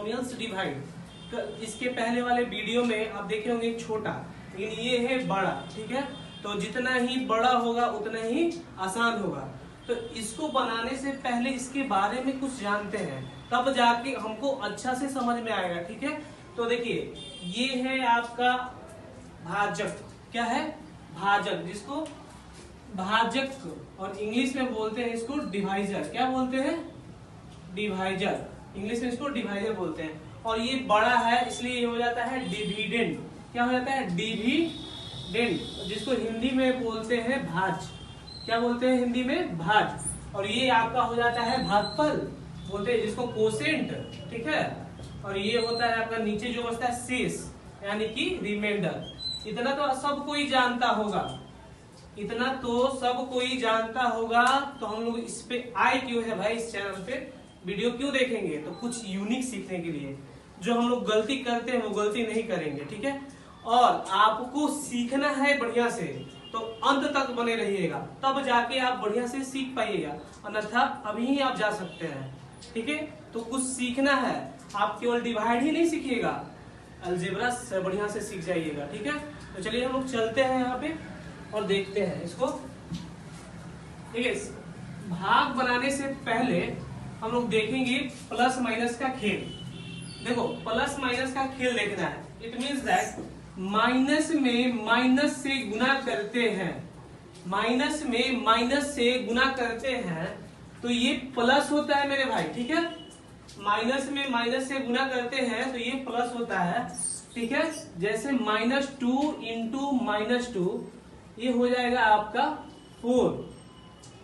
Polynomials divide. इसके पहले वाले वीडियो में आप देखे होंगे छोटा, लेकिन ये है बड़ा, ठीक है। तो जितना ही बड़ा होगा उतना ही आसान होगा। तो इसको बनाने से पहले इसके बारे में कुछ जानते हैं, तब जाके हमको अच्छा से समझ में आएगा, ठीक है। तो देखिए ये है आपका भाजक, क्या है, भाजक, जिसको भाजक और इंग्लिश में बोलते हैं इसको डिवाइजर। क्या बोलते हैं, डिवाइजर, इंग्लिश में इसको डिवाइजर बोलते हैं। और ये बड़ा है इसलिए ये हो जाता है डिविडेंड। क्या हो जाता है, डिविडेंड, जिसको हिंदी में बोलते हैं भाज। क्या बोलते हैं हिंदी में, भाज। और ये आपका हो जाता है भागफल, बोलते हैं जिसको कोसेंट, ठीक है। और ये होता है आपका नीचे जो बचता है शेष, यानी कि रिमाइंडर। इतना तो सब कोई जानता होगा, इतना तो सब कोई जानता होगा। तो हम लोग इस पे आए क्यों है भाई, इस चैनल पे वीडियो क्यों देखेंगे, तो कुछ यूनिक सीखने के लिए। जो हम लोग गलती करते हैं वो गलती नहीं करेंगे, ठीक है। और आपको सीखना है बढ़िया से, तो अंत तक बने रहिएगा, तब जाके आप बढ़िया से सीख पाइएगा, अन्यथा अभी ही आप जा सकते हैं, ठीक है। तो कुछ सीखना है, आप केवल डिवाइड ही नहीं सीखिएगा, अलजेब्रा से बढ़िया से सीख जाइएगा, ठीक है। तो चलिए हम लोग चलते हैं यहाँ पे और देखते हैं इसको, ठीक है। भाग बनाने से पहले हम लोग देखेंगे प्लस माइनस का खेल। देखो प्लस माइनस का खेल देखना है। इट मीन्स दैट माइनस में माइनस से गुना करते हैं, माइनस में माइनस से गुना करते हैं तो ये प्लस होता है मेरे भाई, ठीक है। माइनस में माइनस से गुना करते हैं तो ये प्लस होता है, ठीक है। जैसे -2 इंटू -2 ये हो जाएगा आपका 4,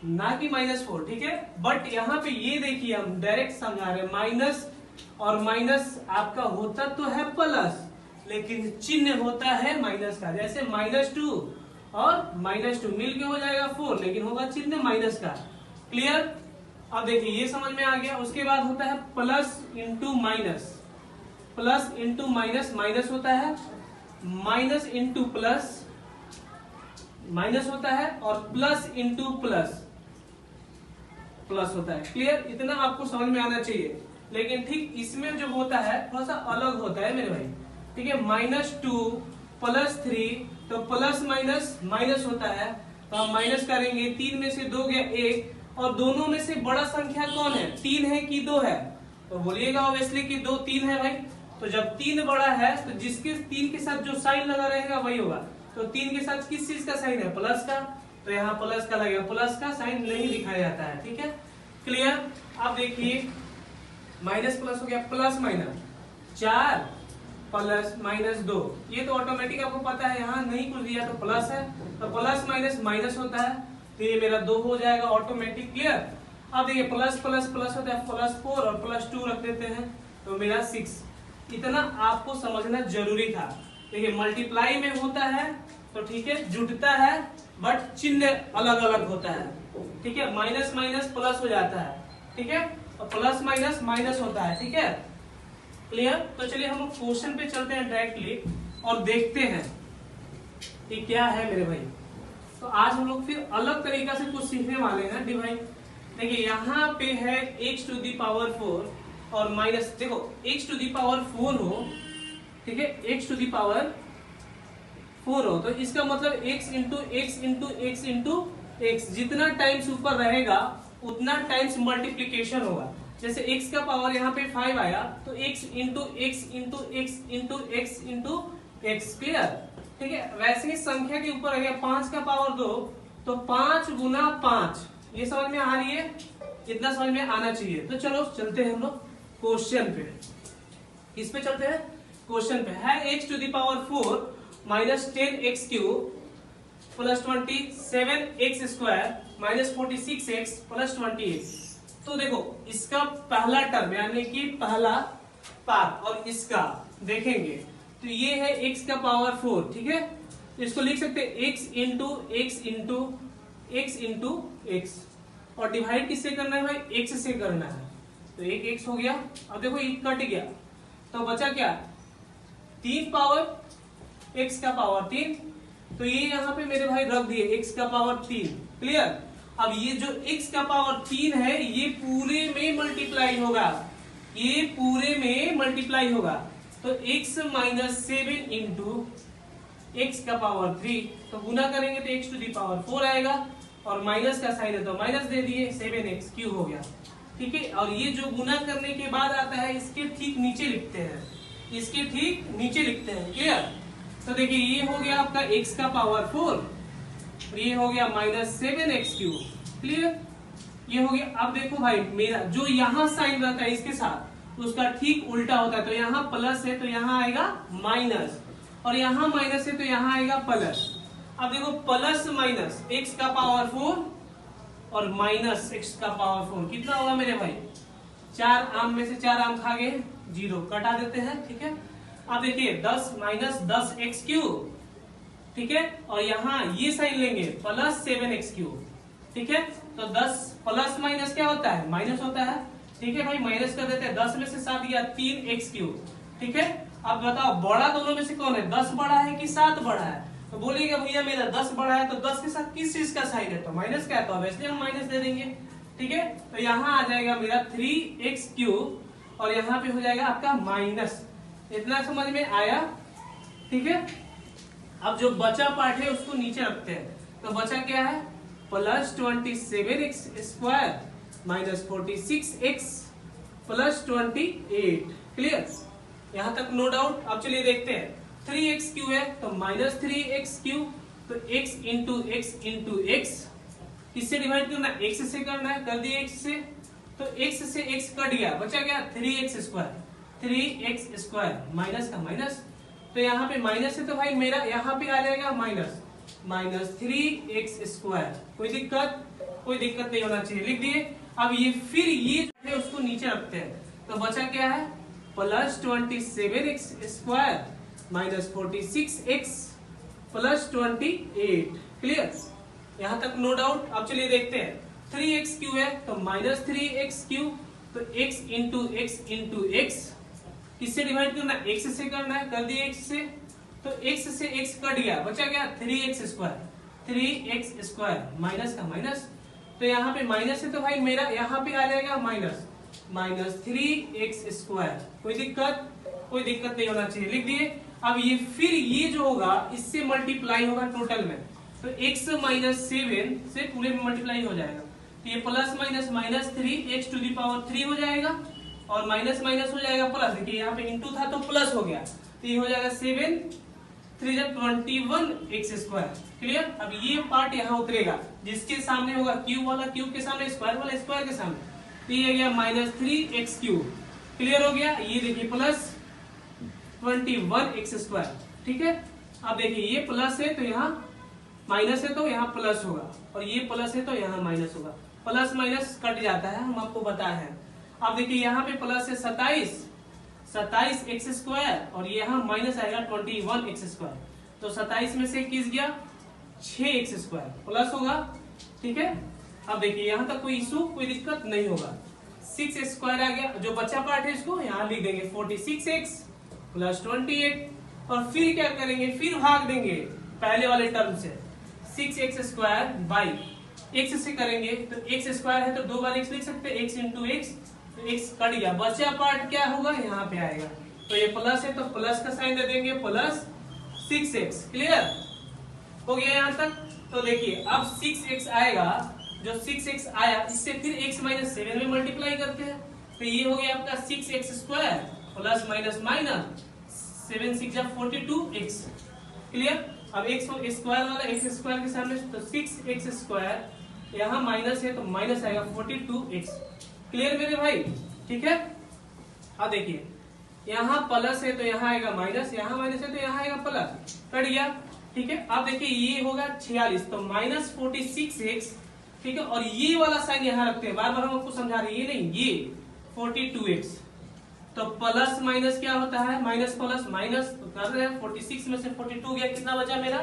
ना कि -4, ठीक है। बट यहाँ पे ये देखिए हम डायरेक्ट समझा रहे हैं, माइनस और माइनस आपका होता तो है प्लस, लेकिन चिन्ह होता है माइनस का। जैसे -2 और -2 मिलके हो जाएगा 4, लेकिन होगा चिन्ह माइनस का। क्लियर। अब देखिए ये समझ में आ गया। उसके बाद होता है plus into minus, plus into minus minus होता है, माइनस इंटू प्लस माइनस होता है, और प्लस इंटू प्लस प्लस होता है। क्लियर। इतना आपको समझ में आना चाहिए। लेकिन ठीक इसमें जो होता है थोड़ा सा अलग होता है मेरे भाई, ठीक है। -2 + 3 तो प्लस माइनस माइनस होता है, तो हम माइनस करेंगे। 3 में से 2 गया 1, और दोनों में से बड़ा संख्या कौन है, 3 है कि 2 है, तो बोलिएगा ऑब्वियसली कि 2 3 है भाई। तो जब 3 बड़ा है तो जिसके 3 के साथ जो साइन लगा रहेगा वही होगा। तो 3 के साथ किस चीज का साइन है, प्लस का, तो यहाँ प्लस का लगेगा, प्लस का साइन नहीं दिखाया जाता है, ठीक है। क्लियर। अब देखिए माइनस प्लस हो गया, प्लस माइनस 4 प्लस -2, ये तो ऑटोमेटिक आपको पता है, यहाँ नहीं कुछ दिया तो प्लस है, तो प्लस माइनस माइनस होता है, तो ये मेरा 2 हो जाएगा ऑटोमेटिक। क्लियर। अब देखिए प्लस प्लस प्लस होता है, +4 और +2 रख देते हैं, तो मेरा 6। इतना आपको समझना जरूरी था। देखिए मल्टीप्लाई में होता है तो ठीक है जुटता है, बट चिन्ह अलग अलग होता है, ठीक है। माइनस माइनस प्लस हो जाता है, ठीक है, और प्लस माइनस माइनस होता है, ठीक है। क्लियर। तो चलिए हम लोग क्वेश्चन पे चलते हैं डायरेक्टली और देखते हैं कि क्या है मेरे भाई। तो आज हम लोग फिर अलग तरीका से कुछ सीखने वाले हैं डिवाइड। देखिए यहाँ पे है x⁴ और माइनस, देखो x⁴ हो, ठीक है, x⁴ हो, तो इसका मतलब x into x into x into x, जितना टाइम्स ऊपर रहेगा उतना टाइम्स मल्टीप्लीकेशन होगा। जैसे x का पावर यहाँ पे 5 आया तो x into x into x into x into x. Clear, ठीक है। वैसे ही संख्या के ऊपर आ गया 5 का पावर 2, तो 5 गुना 5, ये समझ में आ रही है, इतना समझ में आना चाहिए। तो चलो चलते हैं हम लोग क्वेश्चन पे। किस पे चलते हैं, क्वेश्चन पे है x⁴ -10x³ + 27x² -46x + 28। तो देखो इसका पहला टर्म यानी कि पहला पार्ट और इसका देखेंगे तो ये है x का पावर 4, ठीक है। तो इसको लिख सकते हैं x into x into x into x, और डिवाइड किससे करना है भाई, x से करना है, तो एक x हो गया। अब देखो ये कट गया तो बचा क्या, 3 पावर x का पावर 3, तो ये यहाँ पे मेरे भाई रख दिए x का पावर 3। क्लियर। अब ये जो x का पावर 3 है ये पूरे में मल्टीप्लाई होगा, ये पूरे में मल्टीप्लाई होगा तो x माइनस 7 इंटू एक्स का पावर 3, तो गुना करेंगे तो x टू दी पावर 4 आएगा और माइनस का साइन है तो माइनस दे दिए 7x क्यूब हो गया। ठीक है, और ये जो गुना करने के बाद आता है इसके ठीक नीचे लिखते हैं, इसके ठीक नीचे लिखते हैं। क्लियर? तो देखिए ये हो गया आपका x का पावर 4, ये हो गया माइनस 7x क्यूब। क्लियर? ये हो गया। अब देखो भाई मेरा जो यहाँ साइन रहता है इसके साथ उसका ठीक उल्टा होता है, तो यहाँ प्लस है तो यहाँ आएगा माइनस, और यहाँ माइनस है तो यहाँ आएगा प्लस। अब देखो प्लस माइनस x का पावर 4 और माइनस x का पावर 4 कितना होगा मेरे भाई? 4 आम में से 4 आम खा गए, 0 कटा देते हैं। ठीक है, अब देखिए 10 माइनस 10x क्यूब। ठीक है, और यहाँ ये साइन लेंगे प्लस 7x क्यूब। ठीक है, तो 10 प्लस माइनस क्या होता है? माइनस होता है। ठीक है भाई, माइनस कर देते हैं। 10 में से 7 गया 3x क्यूब। ठीक है, अब बताओ बड़ा दोनों में से कौन है? 10 बड़ा है कि 7 बड़ा है? तो बोलिएगा भैया मेरा 10 बड़ा है, तो 10 के साथ किस चीज का साइन है? तो माइनस का है, तो इसलिए हम माइनस दे देंगे। ठीक है, तो यहाँ आ जाएगा मेरा 3x क्यूब और यहाँ पे हो जाएगा आपका माइनस। इतना समझ में आया? ठीक है, अब जो बचा पार्ट है उसको नीचे रखते हैं, तो बचा क्या है? Plus 27x square minus 46x plus 28। Clear? यहां तक नो डाउट। अब चलिए देखते हैं 3x क्यू है तो माइनस 3x क्यू, तो x इंटू एक्स किससे डिवाइड करना है? x से करना है, कर दिए x से, तो x से x कट गया, बचा क्या? 3x स्क्वायर माइनस का माइनस, तो यहाँ पे माइनस है तो भाई मेरा यहाँ पे आ जाएगा माइनस 3x स्क्वायर। कोई दिक्कत? कोई दिक्कत नहीं होना चाहिए, लिख दिए। अब ये फिर ये है उसको नीचे रखते हैं, तो बचा क्या है? Plus 27x square minus 46x plus 28। Clear? यहाँ तक नो डाउट। अब चलिए देखते हैं 3x क्यू है तो माइनस 3x क्यू, तो x इंटू एक्स किससे डिवाइड करना है? x से करना है, कर दिए x से, तो x से x कट गया, बचा क्या? 3x स्क्वायर माइनस का माइनस, तो यहाँ पे माइनस है तो भाई मेरा यहाँ पे आ जाएगा माइनस 3x स्क्वायर। कोई दिक्कत? कोई दिक्कत नहीं होना चाहिए, लिख दिए। अब ये फिर ये जो होगा इससे मल्टीप्लाई होगा टोटल में, तो x माइनस 7 से पूरे में मल्टीप्लाई हो जाएगा, तो ये plus minus 3x to the power 3 हो जाएगा और माइनस माइनस हो जाएगा प्लस। देखिए यहाँ पे इंटू था तो प्लस हो गया, तो ये हो जाएगा 7 3 21x स्क्वायर। क्लियर? अब ये पार्ट यहाँ उतरेगा, जिसके सामने होगा क्यूब वाला क्यूब के सामने, स्क्वायर वाला स्क्वायर के सामने, तो ये गया माइनस 3x क्यूब। क्लियर हो गया? ये देखिए प्लस 21x स्क्वायर। ठीक है, अब देखिए ये प्लस है तो यहाँ माइनस है तो यहाँ प्लस होगा, और ये प्लस है तो यहाँ माइनस होगा। प्लस माइनस कट जाता है, हम आपको बताए हैं। अब देखिए यहाँ पे प्लस है 27x स्क्वायर और यहाँ माइनस आएगा 21x स्क्वायर, तो 27 में से किस गया? 6x स्क्वायर प्लस होगा। ठीक है, अब देखिए यहाँ तक कोई इशू, कोई दिक्कत नहीं होगा। 6x स्क्वायर आ गया, जो बच्चा पार्ट है इसको यहाँ लिख देंगे 46x प्लस 28, और फिर क्या करेंगे? फिर भाग देंगे पहले वाले टर्म से, 6x स्क्वायर बाई x से करेंगे, तो x स्क्वायर है तो 2 बार x लिख सकते हैं, x इंटू एक्स, तो x कट गया, बचा पार्ट क्या होगा? यहाँ पे आएगा, तो ये प्लस है तो प्लस का साइन दे देंगे, प्लस 6x। क्लियर हो गया यहाँ तक? तो देखिए अब 6x आएगा, जो 6x आया इससे फिर x माइनस 7 में मल्टीप्लाई करते हैं, तो ये हो गया आपका 6x square plus minus 7 6 42x। Clear? अब x स्क्वायर वाला x स्क्वायर के सामने, तो 6x स्क्वायर यहाँ माइनस है तो माइनस आएगा 42x। क्लियर मेरे भाई? ठीक है, अब देखिए यहाँ प्लस है तो यहाँ आएगा माइनस, यहाँ माइनस है तो यहाँ आएगा प्लस, कट गया। ठीक है, अब देखिए ये होगा 46, तो माइनस 46x। ठीक है, और ये वाला साइन यहाँ रखते हैं, बार बार हम आपको समझा रहे हैं, ये नहीं, ये 42x, तो प्लस माइनस क्या होता है? माइनस प्लस माइनस, तो कर रहे हैं 46 में से 42 गया, कितना बचा मेरा?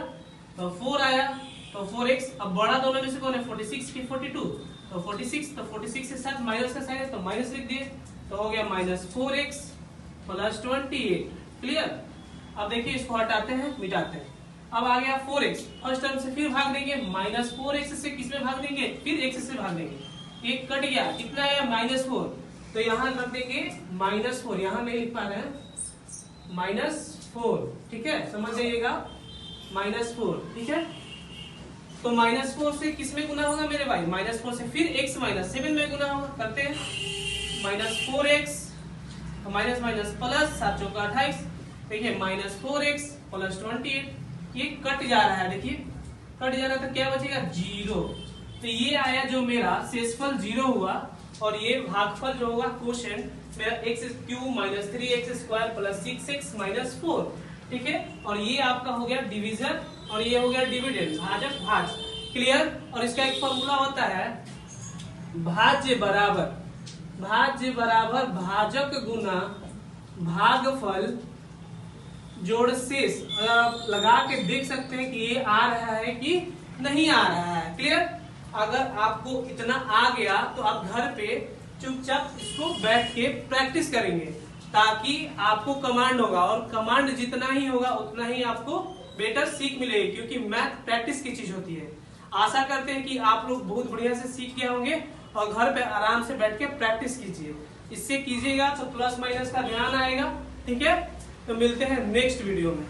तो 4 आया, तो 4x। अब बड़ा दोनों में से कौन है? 46 की 42, तो 46, तो 46 के साथ माइनस का साइन है तो माइनस लिख दिए, तो हो गया माइनस 4x प्लस 28। क्लियर? अब देखिए इसको हटाते हैं, मिटाते हैं। अब आ गया 4x, फर्स्ट टर्म से फिर भाग देंगे, माइनस 4x से किस में भाग देंगे? फिर x से भाग देंगे, एक कट गया, कितना है? -4, तो यहाँ रख देंगे -4, यहाँ नहीं लिख पा रहे हैं -4, ठीक है, समझ जाइएगा -4, ठीक है। तो -4 से किस में गुना होगा मेरे भाई, -4 से फिर x -7 में गुना होगा, करते हैं -4x माइनस माइनस प्लस 7 चौका 28, देखिए -4x प्लस 28, ये कट जा रहा है, देखिए कट जा रहा है तो क्या बचेगा 0। तो ये आया जो मेरा शेषफल 0 हुआ, और ये भागफल जो होगा कोशेंट मेरा x³ - 3x² प्लस 6x - 4, ठीक है। और ये आपका हो गया डिवीजन और ये हो गया डिविडेंड, भाजक भाज, क्लियर। और इसका एक फॉर्मूला होता है भाज्य बराबर भाजक गुना भागफल जोड़ शेष। अगर आप लगा के देख सकते हैं कि ये आ रहा है कि नहीं आ रहा है, क्लियर। अगर आपको इतना आ गया तो आप घर पे चुपचाप इसको बैठ के प्रैक्टिस करेंगे, ताकि आपको कमांड होगा, और कमांड जितना ही होगा उतना ही आपको बेटर सीख मिलेगी, क्योंकि मैथ प्रैक्टिस की चीज होती है। आशा करते हैं कि आप लोग बहुत बढ़िया से सीख गए होंगे, और घर पे आराम से बैठ के प्रैक्टिस कीजिए। इससे कीजिएगा तो प्लस माइनस का ध्यान आएगा, ठीक है। तो मिलते हैं नेक्स्ट वीडियो में।